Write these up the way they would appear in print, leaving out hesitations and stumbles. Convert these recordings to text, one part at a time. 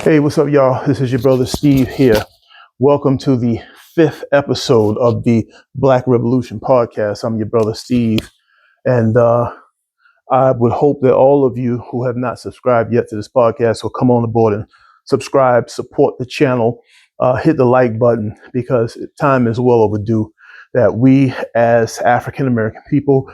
Hey, what's up, y'all? This is your brother Steve here. Welcome to the fifth episode of the Black Revolution podcast. I'm your brother Steve, and I would hope that all of you who have not subscribed yet to this podcast will come on board and subscribe, support the channel, hit the like button, because time is well overdue that we as African American people,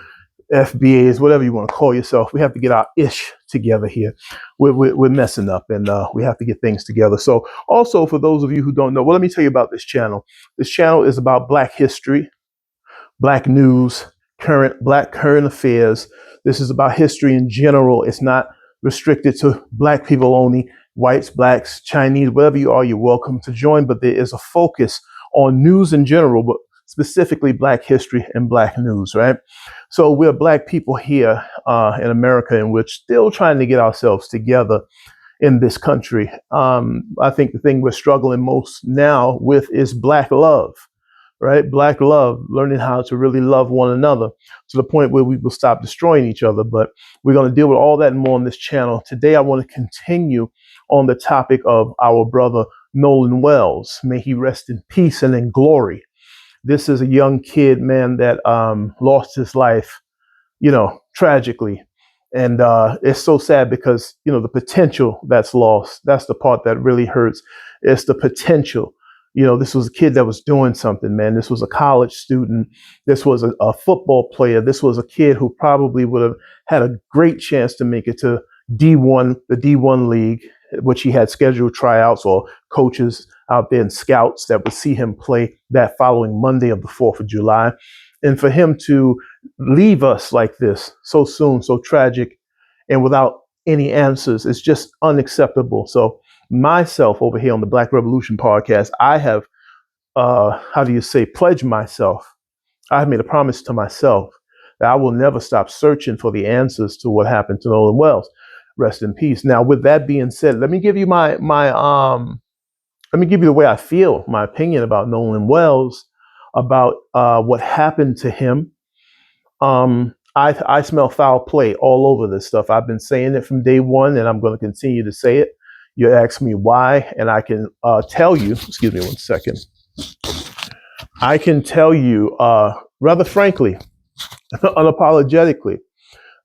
FBAs, whatever you want to call yourself, we have to get our ish together here. We're messing up, and we have to get things together. So also, for those of you who don't know, well, let me tell you about this channel. This channel is about Black history, Black news, current affairs. This is about history in general. It's not restricted to Black people only. Whites, blacks, Chinese, whatever you are, you're welcome to join. But there is a focus on news in general, but specifically Black history and Black news, right? So we're Black people here in America, and we're still trying to get ourselves together in this country. I think the thing we're struggling most now with is Black love, right? Black love, learning how to really love one another to the point where we will stop destroying each other. But we're going to deal with all that and more on this channel. Today, I want to continue on the topic of our brother Nolan Wells. May he rest in peace and in glory. This is a young kid, man, that lost his life, tragically. And it's so sad because, the potential that's lost, that's the part that really hurts. It's the potential. This was a kid that was doing something, man. This was a college student. This was a football player. This was a kid who probably would have had a great chance to make it to D1, the D1 league, which he had scheduled tryouts or coaches out there and scouts that would see him play that following Monday of the 4th of July. And for him to leave us like this so soon, so tragic, and without any answers, it's just unacceptable. So myself over here on the Black Revolution podcast, I have, pledged myself. I have made a promise to myself that I will never stop searching for the answers to what happened to Nolan Wells. Rest in peace. Now, with that being said, let me give you let me give you the way I feel, my opinion about Nolan Wells, about what happened to him. I smell foul play all over this stuff. I've been saying it from day one, and I'm going to continue to say it. You ask me why, and I can tell you, excuse me one second. I can tell you rather frankly, unapologetically.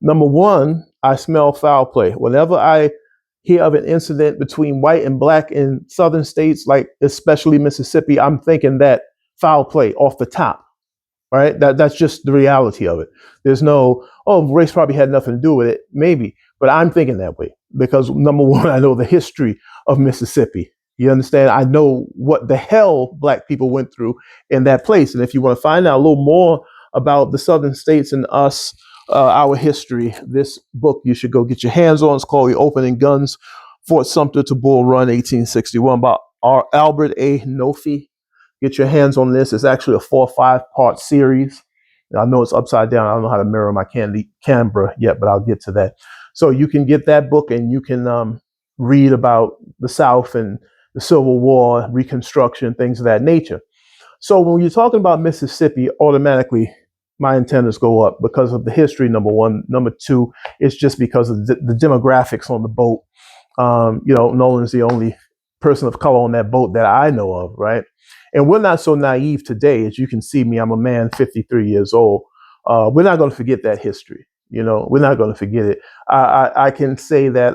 Number one, I smell foul play. Whenever I hear of an incident between white and black in southern states, like especially Mississippi, I'm thinking that foul play off the top. Right? That's just the reality of it. There's no, race probably had nothing to do with it. Maybe, but I'm thinking that way because number one, I know the history of Mississippi. You understand? I know what the hell black people went through in that place. And if you want to find out a little more about the southern states and us, our history, this book you should go get your hands on. It's called The Opening Guns, Fort Sumter to Bull Run, 1861, by Albert A. Noffy. Get your hands on this. It's actually a 4 or 5 part series. I know it's upside down. I don't know how to mirror my camera yet, but I'll get to that. So you can get that book and you can read about the South and the Civil War, Reconstruction, things of that nature. So when you're talking about Mississippi, automatically my antennas go up because of the history, number one. Number two, it's just because of the demographics on the boat. Nolan's the only person of color on that boat that I know of, right? And we're not so naive today. As you can see me, I'm a man, 53 years old. We're not going to forget that history. We're not going to forget it. I can say that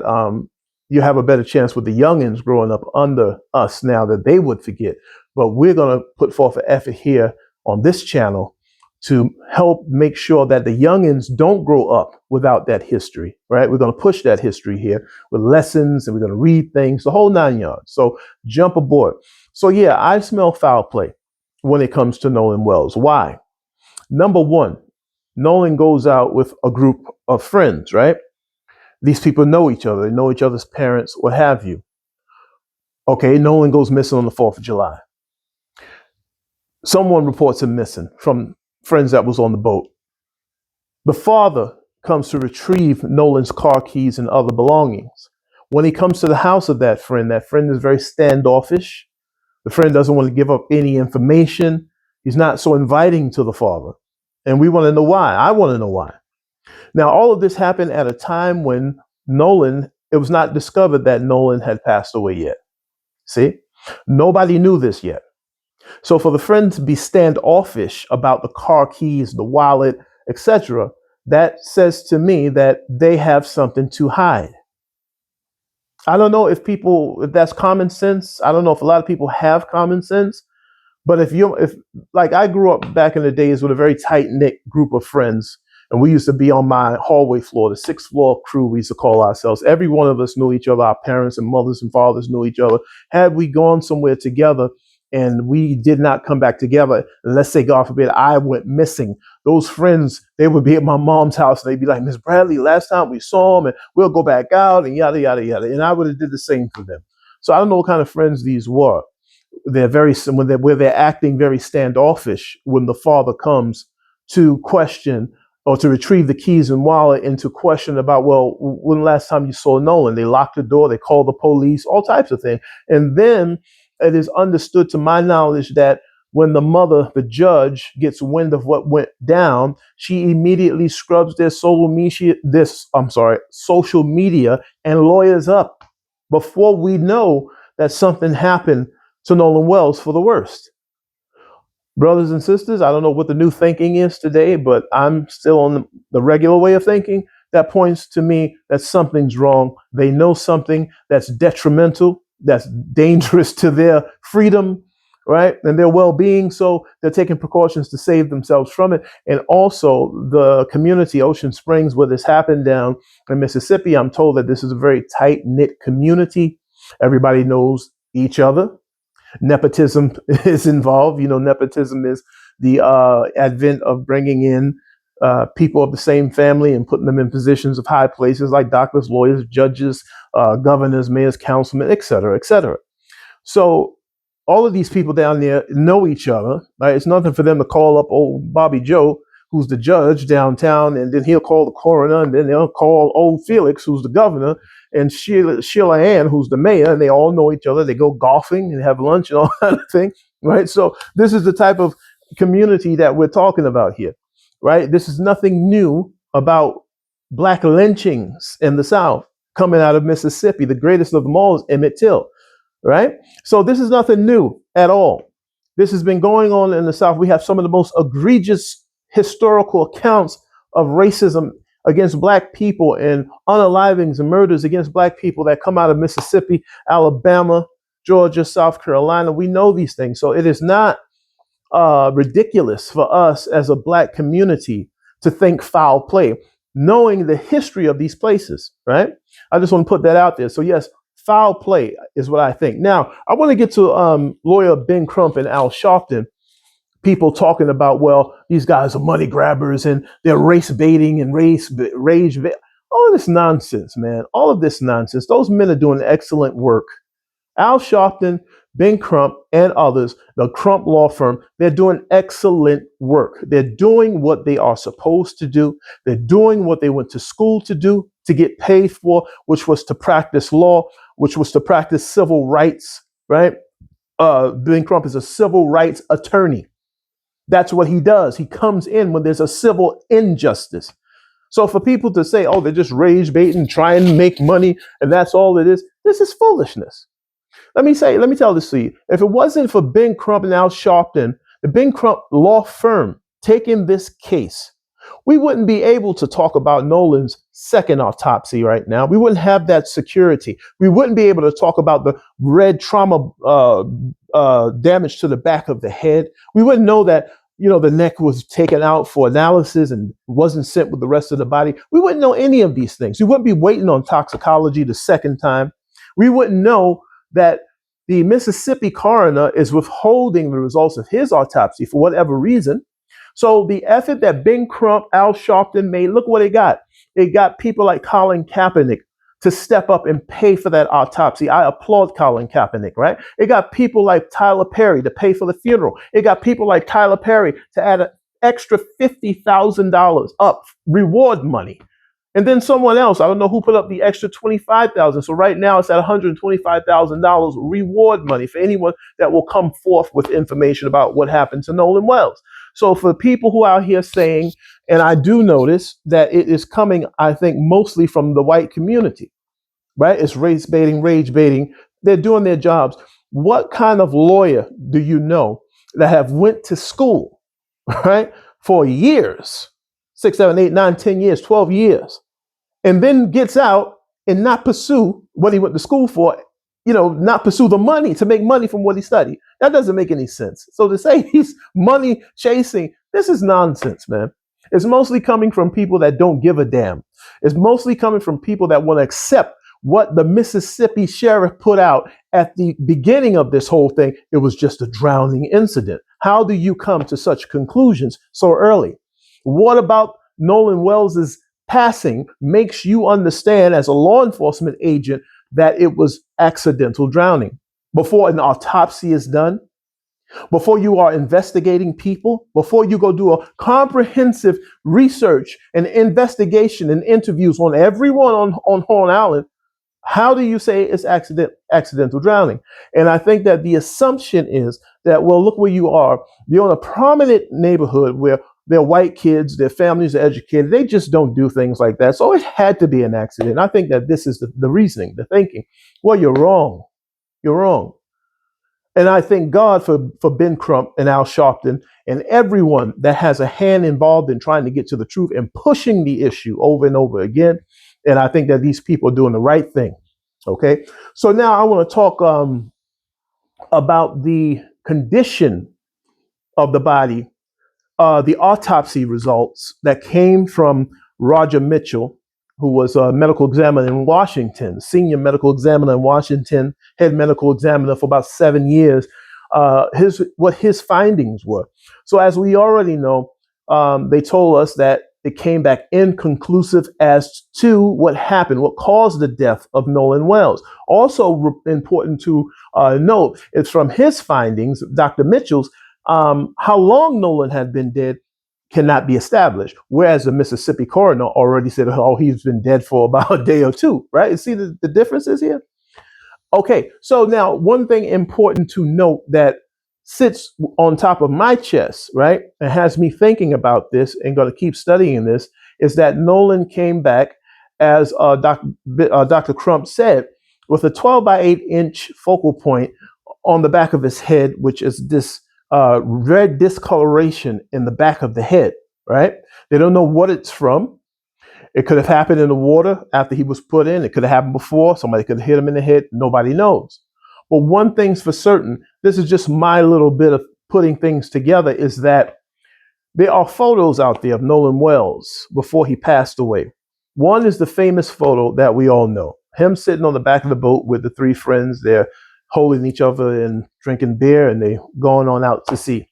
you have a better chance with the youngins growing up under us now that they would forget. But we're going to put forth an effort here on this channel to help make sure that the youngins don't grow up without that history, right? We're going to push that history here with lessons, and we're going to read things, the whole 9 yards. So jump aboard. So yeah, I smell foul play when it comes to Nolan Wells. Why? Number one, Nolan goes out with a group of friends, right? These people know each other. They know each other's parents, what have you. Okay, Nolan goes missing on the 4th of July. Someone reports him missing from friends that was on the boat. The father comes to retrieve Nolan's car keys and other belongings. When he comes to the house of that friend is very standoffish. The friend doesn't want to give up any information. He's not so inviting to the father. And we want to know why. I want to know why. Now, all of this happened at a time when Nolan it was not discovered that Nolan had passed away yet. See, nobody knew this yet. So for the friend to be standoffish about the car keys, the wallet, etc., that says to me that they have something to hide. I don't know if that's common sense. I don't know if a lot of people have common sense. But if like I grew up back in the days with a very tight knit group of friends, and we used to be on my hallway floor, the sixth floor crew, we used to call ourselves. Every one of us knew each other. Our parents and mothers and fathers knew each other. Had we gone somewhere together and we did not come back together, and let's say, God forbid, I went missing, those friends, they would be at my mom's house and they'd be like, Miss Bradley, last time we saw him, and we'll go back out and yada, yada, yada. And I would have did the same for them. So I don't know what kind of friends these were. They're very where they're acting very standoffish when the father comes to question or to retrieve the keys and wallet and to question about, well, when last time you saw Nolan? They lock the door, they call the police, all types of things. And then it is understood, to my knowledge, that when the mother, the judge, gets wind of what went down, she immediately scrubs their social media and lawyers up before we know that something happened to Nolan Wells for the worst. Brothers and sisters, I don't know what the new thinking is today, but I'm still on the regular way of thinking. That points to me that something's wrong. They know something that's detrimental, that's dangerous to their freedom, right? And their well-being. So they're taking precautions to save themselves from it. And also the community, Ocean Springs, where this happened down in Mississippi, I'm told that this is a very tight-knit community. Everybody knows each other. Nepotism is involved. You know, nepotism is the advent of bringing in people of the same family and putting them in positions of high places like doctors, lawyers, judges, governors, mayors, councilmen, et cetera, et cetera. So all of these people down there know each other. Right? It's nothing for them to call up old Bobby Joe, who's the judge downtown, and then he'll call the coroner, and then they'll call old Felix, who's the governor, and Sheila Ann, who's the mayor, and they all know each other. They go golfing and have lunch and all that thing, right? So this is the type of community that we're talking about here, right? This is nothing new about black lynchings in the South coming out of Mississippi. The greatest of them all is Emmett Till, right? So this is nothing new at all. This has been going on in the South. We have some of the most egregious historical accounts of racism against black people and unalivings and murders against black people that come out of Mississippi, Alabama, Georgia, South Carolina. We know these things. So it is not ridiculous for us as a black community to think foul play, knowing the history of these places, right? I just want to put that out there. So yes, foul play is what I think. Now, I want to get to lawyer Ben Crump and Al Sharpton. People talking about, well, these guys are money grabbers and they're race baiting and rage. All of this nonsense, man. All of this nonsense. Those men are doing excellent work. Al Sharpton, Ben Crump, and others, the Crump law firm, they're doing excellent work. They're doing what they are supposed to do. They're doing what they went to school to do, to get paid for, which was to practice law, which was to practice civil rights, right? Ben Crump is a civil rights attorney. That's what he does. He comes in when there's a civil injustice. So for people to say, oh, they're just rage baiting, trying to make money, and that's all it is, this is foolishness. Let me tell this to you. If it wasn't for Ben Crump and Al Sharpton, the Ben Crump law firm taking this case, we wouldn't be able to talk about Nolan's second autopsy right now. We wouldn't have that security. We wouldn't be able to talk about the red trauma damage to the back of the head. We wouldn't know that, the neck was taken out for analysis and wasn't sent with the rest of the body. We wouldn't know any of these things. We wouldn't be waiting on toxicology the second time. We wouldn't know that the Mississippi coroner is withholding the results of his autopsy for whatever reason. So the effort that Ben Crump, Al Sharpton made, look what it got. It got people like Colin Kaepernick to step up and pay for that autopsy. I applaud Colin Kaepernick, right? It got people like Tyler Perry to pay for the funeral. It got people like Tyler Perry to add an extra $50,000 up, reward money. And then someone else, I don't know who put up the extra $25,000. So right now it's at $125,000 reward money for anyone that will come forth with information about what happened to Nolan Wells. So for people who are out here saying, and I do notice that it is coming, I think, mostly from the white community. right? It's race baiting, rage baiting. They're doing their jobs. What kind of lawyer do you know that have went to school, right, for years, 6, 7, 8, 9, 10 years, 12 years, and then gets out and not pursue what he went to school for, not pursue the money to make money from what he studied? That doesn't make any sense. So to say he's money chasing, this is nonsense, man. It's mostly coming from people that don't give a damn. It's mostly coming from people that want to accept what the Mississippi sheriff put out at the beginning of this whole thing. It was just a drowning incident. How do you come to such conclusions so early? What about Nolan Wells's passing makes you understand as a law enforcement agent that it was accidental drowning? Before an autopsy is done, before you are investigating people, before you go do a comprehensive research and investigation and interviews on everyone on Horn Island, how do you say it's accidental drowning? And I think that the assumption is that, well, look where you are. You're in a prominent neighborhood where they're white kids, their families are educated. They just don't do things like that. So it had to be an accident. I think that this is the reasoning, the thinking. Well, you're wrong. You're wrong. And I thank God for Ben Crump and Al Sharpton and everyone that has a hand involved in trying to get to the truth and pushing the issue over and over again. And I think that these people are doing the right thing. Okay. So now I want to talk about the condition of the body, the autopsy results that came from Roger Mitchell, who was a medical examiner in Washington, senior medical examiner in Washington, head medical examiner for about 7 years. What his findings were. So as we already know, they told us that it came back inconclusive as to what happened, what caused the death of Nolan Wells. Also important to note is from his findings, Dr. Mitchell's, how long Nolan had been dead cannot be established, whereas the Mississippi coroner already said, oh, he's been dead for about a day or two, right? You see the differences here? Okay, so now one thing important to note that sits on top of my chest, right, and has me thinking about this and going to keep studying this, is that Nolan came back, as Dr. Crump said, with a 12 by 8 inch focal point on the back of his head, which is this red discoloration in the back of the head, right? They don't know what it's from. It could have happened in the water after he was put in. It could have happened before. Somebody could have hit him in the head. Nobody knows. But one thing's for certain, this is just my little bit of putting things together, is that there are photos out there of Nolan Wells before he passed away. One is the famous photo that we all know. Him sitting on the back of the boat with the 3 friends. They're holding each other and drinking beer, and they going on out to sea.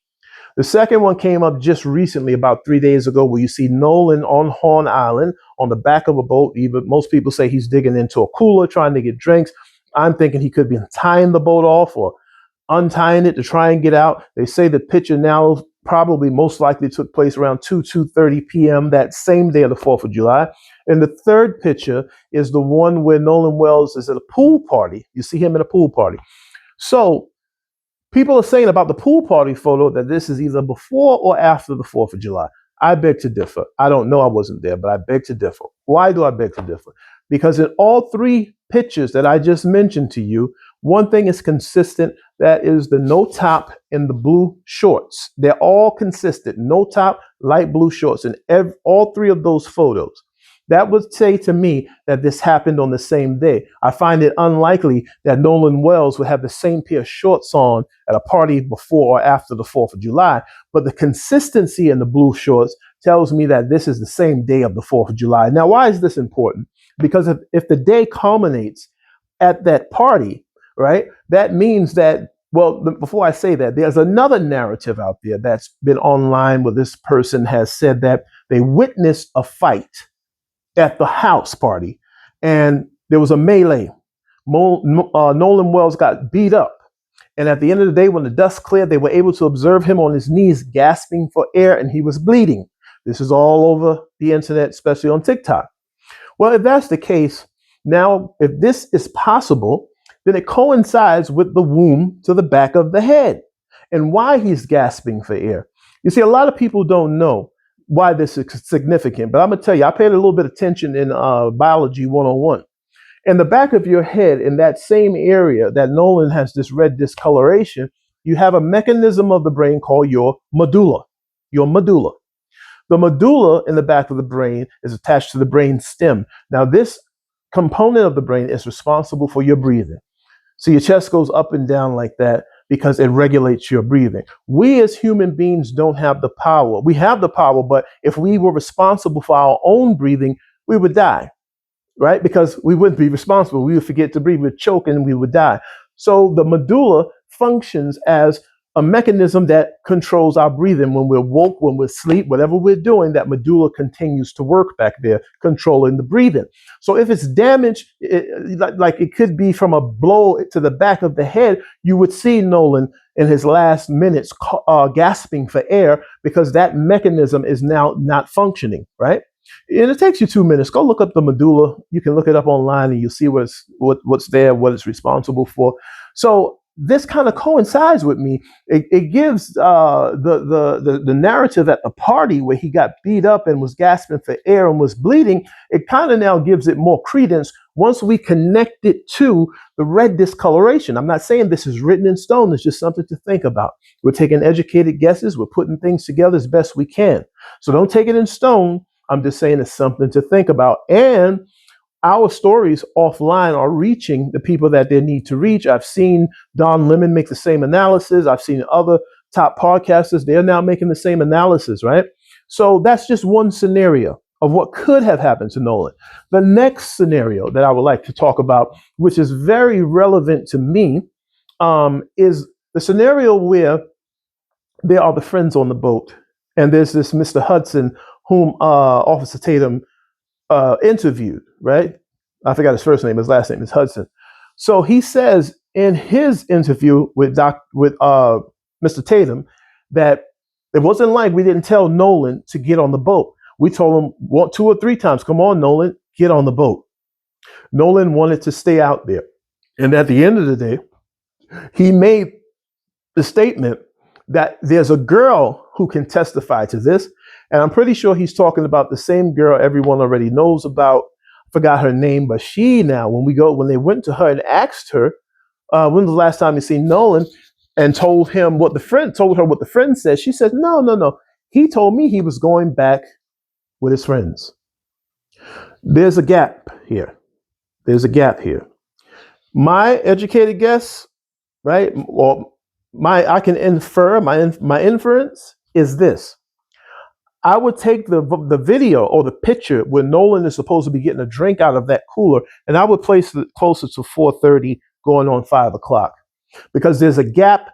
The second one came up just recently, about 3 days ago, where you see Nolan on Horn Island on the back of a boat. Even most people say he's digging into a cooler trying to get drinks. I'm thinking he could be tying the boat off or untying it to try and get out. They say the picture now probably most likely took place around 2:30 p.m. that same day of the 4th of July. And the third picture is the one where Nolan Wells is at a pool party. You see him at a pool party. So people are saying about the pool party photo that this is either before or after the 4th of July. I beg to differ. I don't know. I wasn't there, but I beg to differ. Why do I beg to differ? Because in all 3 pictures that I just mentioned to you, one thing is consistent. That is the no top and the blue shorts. They're all consistent. No top, light blue shorts in all 3 of those photos. That would say to me that this happened on the same day. I find it unlikely that Nolan Wells would have the same pair of shorts on at a party before or after the 4th of July. But the consistency in the blue shorts tells me that this is the same day of the 4th of July. Now, why is this important? Because if the day culminates at that party, right, that means that, well, before I say that, there's another narrative out there that's been online where this person has said that they witnessed a fight at the house party, and there was a melee. Nolan Wells got beat up. And at the end of the day, when the dust cleared, they were able to observe him on his knees, gasping for air, and he was bleeding. This is all over the internet, especially on TikTok. Well, if that's the case, now, if this is possible, then it coincides with the wound to the back of the head and why he's gasping for air. You see, a lot of people don't know why this is significant, but I'm going to tell you, I paid a little bit of attention in biology 101. In the back of your head, in that same area that Nolan has this red discoloration, you have a mechanism of the brain called your medulla. Your medulla. The medulla in the back of the brain is attached to the brain stem. Now, this component of the brain is responsible for your breathing. So your chest goes up and down like that because it regulates your breathing. We as human beings don't have the power. We have the power, but if we were responsible for our own breathing, we would die, right? Because we wouldn't be responsible. We would forget to breathe, we'd choke, and we would die. So the medulla functions as a mechanism that controls our breathing. When we're woke, when we're asleep, whatever we're doing, that medulla continues to work back there, controlling the breathing. So if it's damaged, like it could be from a blow to the back of the head, you would see Nolan in his last minutes gasping for air because that mechanism is now not functioning, right? And it takes you 2 minutes. Go look up the medulla. You can look it up online and you'll see what's there, what it's responsible for. So this kind of coincides with me. It gives the narrative at the party where he got beat up and was gasping for air and was bleeding. It kind of now gives it more credence once we connect it to the red discoloration. I'm not saying this is written in stone. It's just something to think about. We're taking educated guesses. We're putting things together as best we can. So don't take it in stone. I'm just saying it's something to think about. And our stories offline are reaching the people that they need to reach. I've seen Don Lemon make the same analysis. I've seen other top podcasters. They're now making the same analysis, right? So that's just one scenario of what could have happened to Nolan. The next scenario that I would like to talk about, which is very relevant to me, is the scenario where there are the friends on the boat. And there's this Mr. Hudson whom Officer Tatum interviewed, right? I forgot his first name. His last name is Hudson. So he says in his interview with Mr. Tatum that it wasn't like we didn't tell Nolan to get on the boat. We told him 2 or 3 times, come on, Nolan, get on the boat. Nolan wanted to stay out there. And at the end of the day, he made the statement that there's a girl who can testify to this. And I'm pretty sure he's talking about the same girl everyone already knows about. I forgot her name, but she now, when they went to her and asked her, when was the last time you seen Nolan, and told her what the friend said, she said, no. He told me he was going back with his friends. There's a gap here. My educated guess, right? Well, I can infer, my inference is this. I would take the video or the picture where Nolan is supposed to be getting a drink out of that cooler, and I would place it closer to 4:30 going on 5 o'clock. Because there's a gap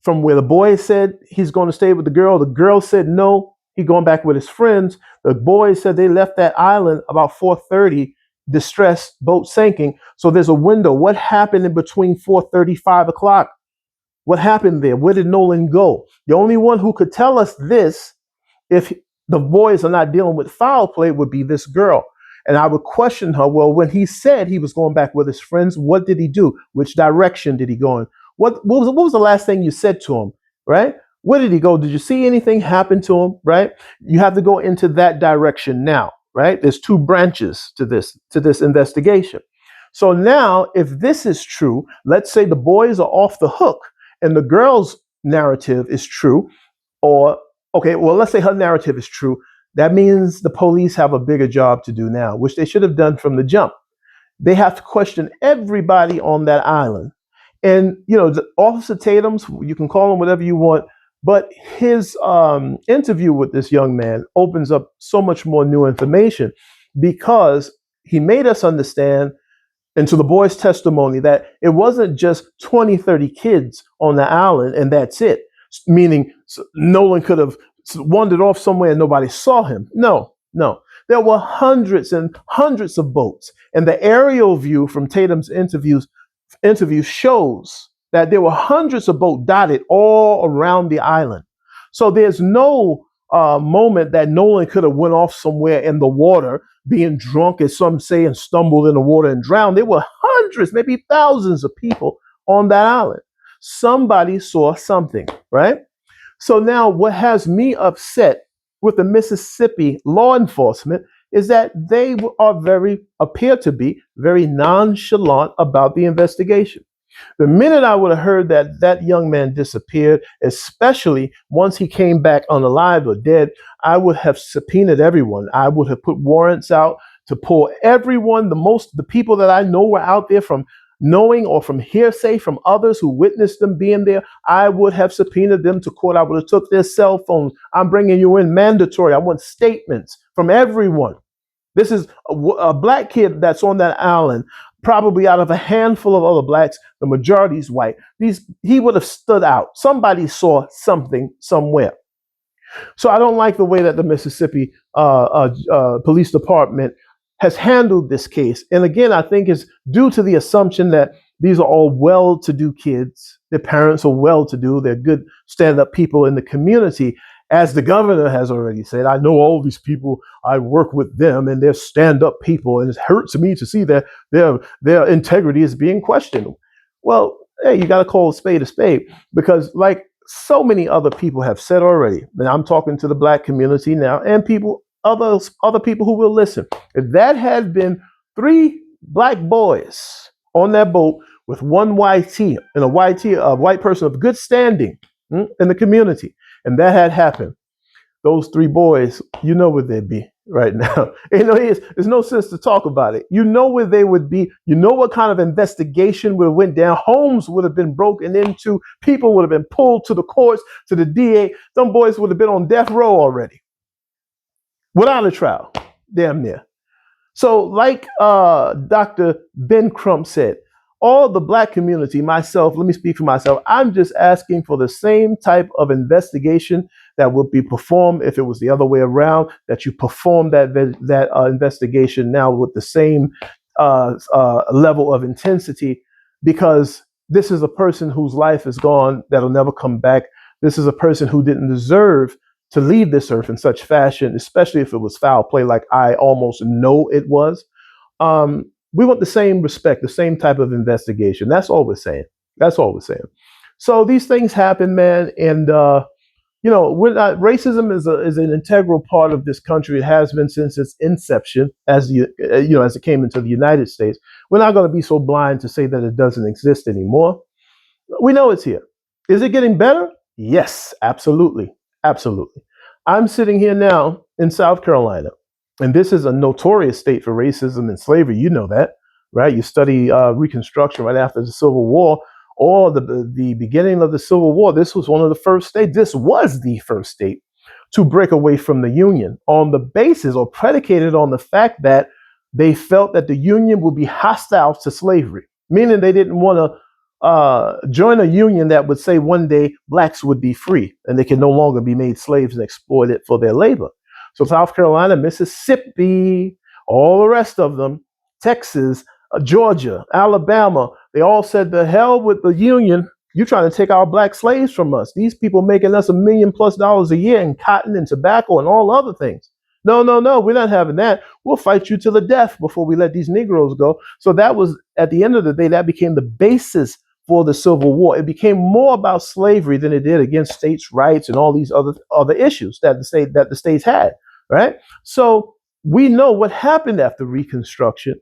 from where the boy said he's going to stay with the girl said no, he's going back with his friends. The boys said they left that island about 4:30, distressed, boat sinking. So there's a window. What happened in between 4:30, 5 o'clock? What happened there? Where did Nolan go? The only one who could tell us this, if the boys are not dealing with foul play, would be this girl. And I would question her, well, when he said he was going back with his friends, what did he do? Which direction did he go in? What was the last thing you said to him, right? Where did he go? Did you see anything happen to him, right? You have to go into that direction now, right? There's 2 branches to this investigation. So now, if this is true, let's say the boys are off the hook and the girl's narrative is true, okay, well, let's say her narrative is true. That means the police have a bigger job to do now, which they should have done from the jump. They have to question everybody on that island. And, the Officer Tatum's, you can call him whatever you want, but his interview with this young man opens up so much more new information because he made us understand, and to the boy's testimony, that it wasn't just 20, 30 kids on the island and that's it. Meaning Nolan could have wandered off somewhere and nobody saw him. No. There were hundreds and hundreds of boats. And the aerial view from Tatum's interview shows that there were hundreds of boats dotted all around the island. So there's no moment that Nolan could have went off somewhere in the water, being drunk, as some say, and stumbled in the water and drowned. There were hundreds, maybe thousands of people on that island. Somebody saw something, right? So now what has me upset with the Mississippi law enforcement is that they appear to be very nonchalant about the investigation. The minute I would have heard that that young man disappeared, especially once he came back unalive or dead, I would have subpoenaed everyone. I would have put warrants out to pull everyone, the people that I know were out there, from knowing or from hearsay from others who witnessed them being there. I would have subpoenaed them to court. I would have took their cell phones. I'm bringing you in mandatory. I want statements from everyone. This is a black kid that's on that island, probably out of a handful of other blacks. The majority is white. He would have stood out. Somebody saw something somewhere. So I don't like the way that the Mississippi Police Department has handled this case. And again, I think it's due to the assumption that these are all well-to-do kids. Their parents are well-to-do. They're good stand-up people in the community. As the governor has already said, I know all these people. I work with them, and they're stand-up people, and it hurts me to see that their integrity is being questioned. Well, hey, you got to call a spade, because like so many other people have said already, and I'm talking to the black community now, and other people who will listen. If that had been 3 black boys on that boat with one YT and a white person of good standing in the community, and that had happened, those 3 boys, you know where they'd be right now. There's no sense to talk about it. You know where they would be. You know what kind of investigation would have went down. Homes would have been broken into. People would have been pulled to the courts, to the DA. Some boys would have been on death row already, without a trial, damn near. So like Dr. Ben Crump said, all the black community, myself, let me speak for myself, I'm just asking for the same type of investigation that would be performed if it was the other way around, that you perform that investigation now with the same level of intensity, because this is a person whose life is gone, that'll never come back. This is a person who didn't deserve to leave this earth in such fashion, especially if it was foul play, like I almost know it was. We want the same respect, the same type of investigation. That's all we're saying. That's all we're saying. So these things happen, man, and racism is an integral part of this country. It has been since its inception, as it came into the United States. We're not going to be so blind to say that it doesn't exist anymore. We know it's here. Is it getting better? Yes, absolutely. Absolutely. I'm sitting here now in South Carolina, and this is a notorious state for racism and slavery. You know that, right? You study Reconstruction right after the Civil War, or the beginning of the Civil War. This was one of the first states. This was the first state to break away from the Union on the basis, or predicated on the fact that they felt that the Union would be hostile to slavery, meaning they didn't want to join a union that would say one day blacks would be free and they can no longer be made slaves and exploited for their labor. So South Carolina, Mississippi, all the rest of them, Texas, Georgia, Alabama, they all said, the hell with the union. You're trying to take our black slaves from us. These people making us $1 million+ a year in cotton and tobacco and all other things. No, we're not having that. We'll fight you to the death before we let these Negroes go. So that was, at the end of the day, that became the basis for the Civil War. It became more about slavery than it did against states' rights and all these other issues that the states had, right? So we know what happened after Reconstruction.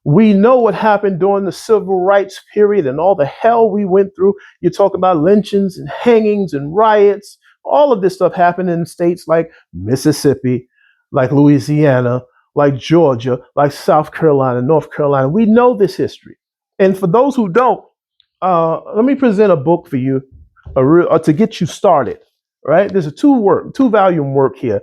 We know what happened during the Civil Rights period and all the hell we went through. You talk about lynchings and hangings and riots. All of this stuff happened in states like Mississippi, like Louisiana, like Georgia, like South Carolina, North Carolina. We know this history. And for those who don't, let me present a book for you to get you started, right? There's a 2-volume work here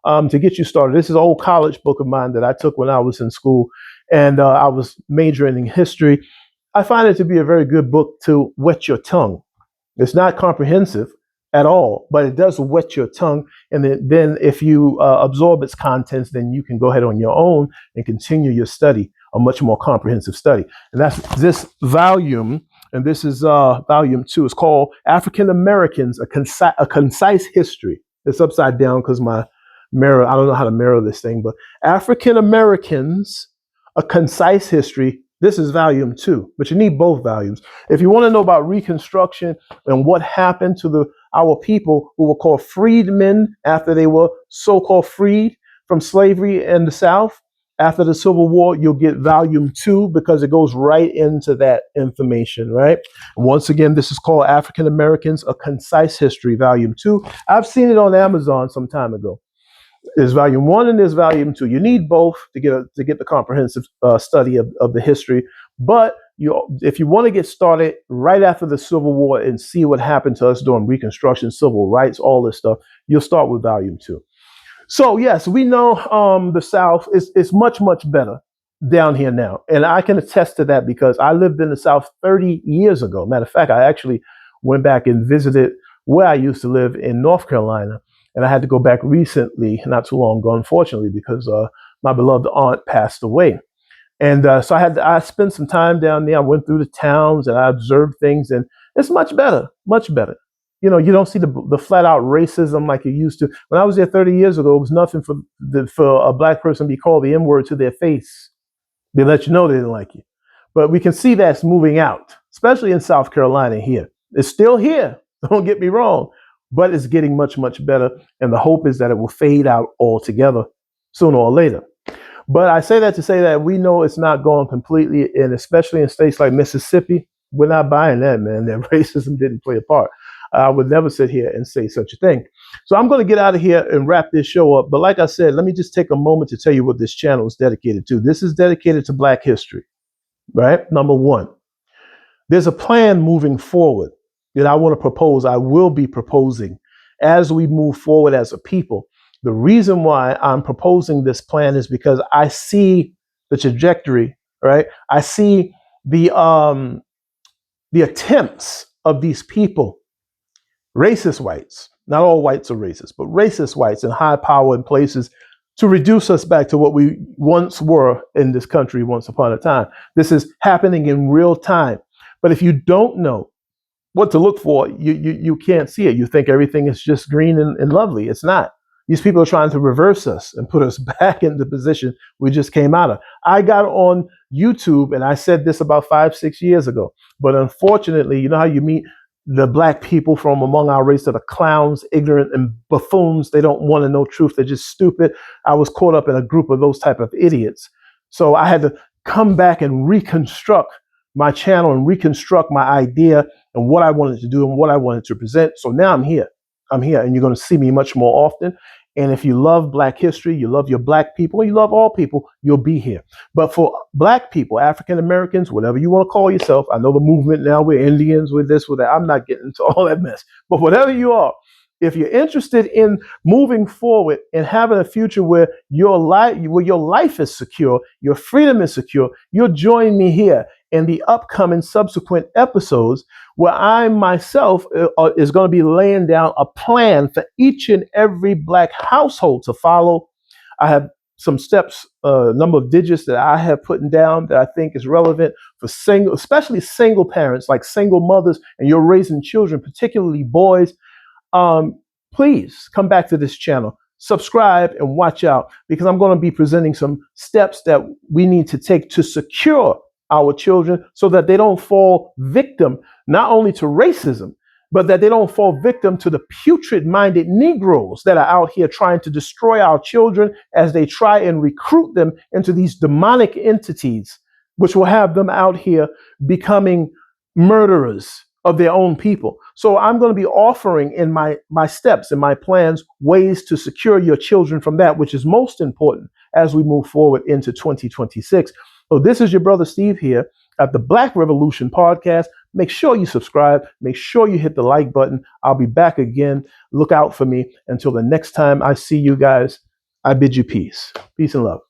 to get you started. This is an old college book of mine that I took when I was in school, and I was majoring in history. I find it to be a very good book to wet your tongue. It's not comprehensive at all, but it does wet your tongue. And then if you absorb its contents, then you can go ahead on your own and continue your study, a much more comprehensive study. And that's this volume. And this is volume 2. It's called African Americans, a Concise History. It's upside down because my mirror, I don't know how to mirror this thing, but African Americans, a Concise History. This is volume 2, but you need both volumes. If you want to know about Reconstruction and what happened to our people who were called freedmen after they were so-called freed, from slavery in the South. After the Civil War, you'll get volume 2 because it goes right into that information, right? Once again, this is called African Americans, A Concise History, volume 2. I've seen it on Amazon some time ago. There's volume 1 and there's volume 2. You need both to get the comprehensive study of the history. But if you want to get started right after the Civil War and see what happened to us during Reconstruction, civil rights, all this stuff, you'll start with volume 2. So yes, we know the South is much, much better down here now. And I can attest to that because I lived in the South 30 years ago. Matter of fact, I actually went back and visited where I used to live in North Carolina. And I had to go back recently, not too long ago, unfortunately, because my beloved aunt passed away. And so I spent some time down there. I went through the towns and I observed things, and it's much better, much better. You know, you don't see the flat out racism like you used to. When I was there 30 years ago, it was nothing for a black person to be called the N-word to their face. They let you know they didn't like you. But we can see that's moving out, especially in South Carolina here. It's still here, don't get me wrong, but it's getting much, much better. And the hope is that it will fade out altogether sooner or later. But I say that to say that we know it's not going completely, and especially in states like Mississippi, we're not buying that, man. That racism didn't play a part. I would never sit here and say such a thing. So I'm going to get out of here and wrap this show up. But like I said, let me just take a moment to tell you what this channel is dedicated to. This is dedicated to Black history, right? Number one, there's a plan moving forward that I want to propose. I will be proposing as we move forward as a people. The reason why I'm proposing this plan is because I see the trajectory, right? I see the attempts of these people, racist whites. Not all whites are racist, but racist whites in high power in places to reduce us back to what we once were in this country once upon a time. This is happening in real time. But if you don't know what to look for, you can't see it. You think everything is just green and lovely. It's not. These people are trying to reverse us and put us back in the position we just came out of. I got on YouTube and I said this about 5-6 years ago. But unfortunately, you know how you meet the black people from among our race that are clowns, ignorant, and buffoons. They don't want to know truth. They're just stupid. I was caught up in a group of those type of idiots. So I had to come back and reconstruct my channel and reconstruct my idea and what I wanted to do and what I wanted to present. So now I'm here. I'm here, and you're going to see me much more often. And if you love Black history, you love your Black people, you love all people, you'll be here. But for Black people, African Americans, whatever you want to call yourself, I know the movement now, we're Indians, we're this, we're that. I'm not getting into all that mess. But whatever you are, if you're interested in moving forward and having a future where your life is secure, your freedom is secure, you'll join me here in the upcoming subsequent episodes where I myself is going to be laying down a plan for each and every Black household to follow. I have some steps, a number of digits that I have put down that I think is relevant for especially single parents, like single mothers, and you're raising children, particularly boys. Please come back to this channel, subscribe, and watch out, because I'm going to be presenting some steps that we need to take to secure our children so that they don't fall victim not only to racism, but that they don't fall victim to the putrid-minded Negroes that are out here trying to destroy our children as they try and recruit them into these demonic entities, which will have them out here becoming murderers of their own people. So I'm going to be offering in my steps and my plans ways to secure your children from that, which is most important as we move forward into 2026. So this is your brother Steve here at the Black Revolution Podcast. Make sure you subscribe. Make sure you hit the like button. I'll be back again. Look out for me. Until the next time I see you guys, I bid you peace. Peace and love.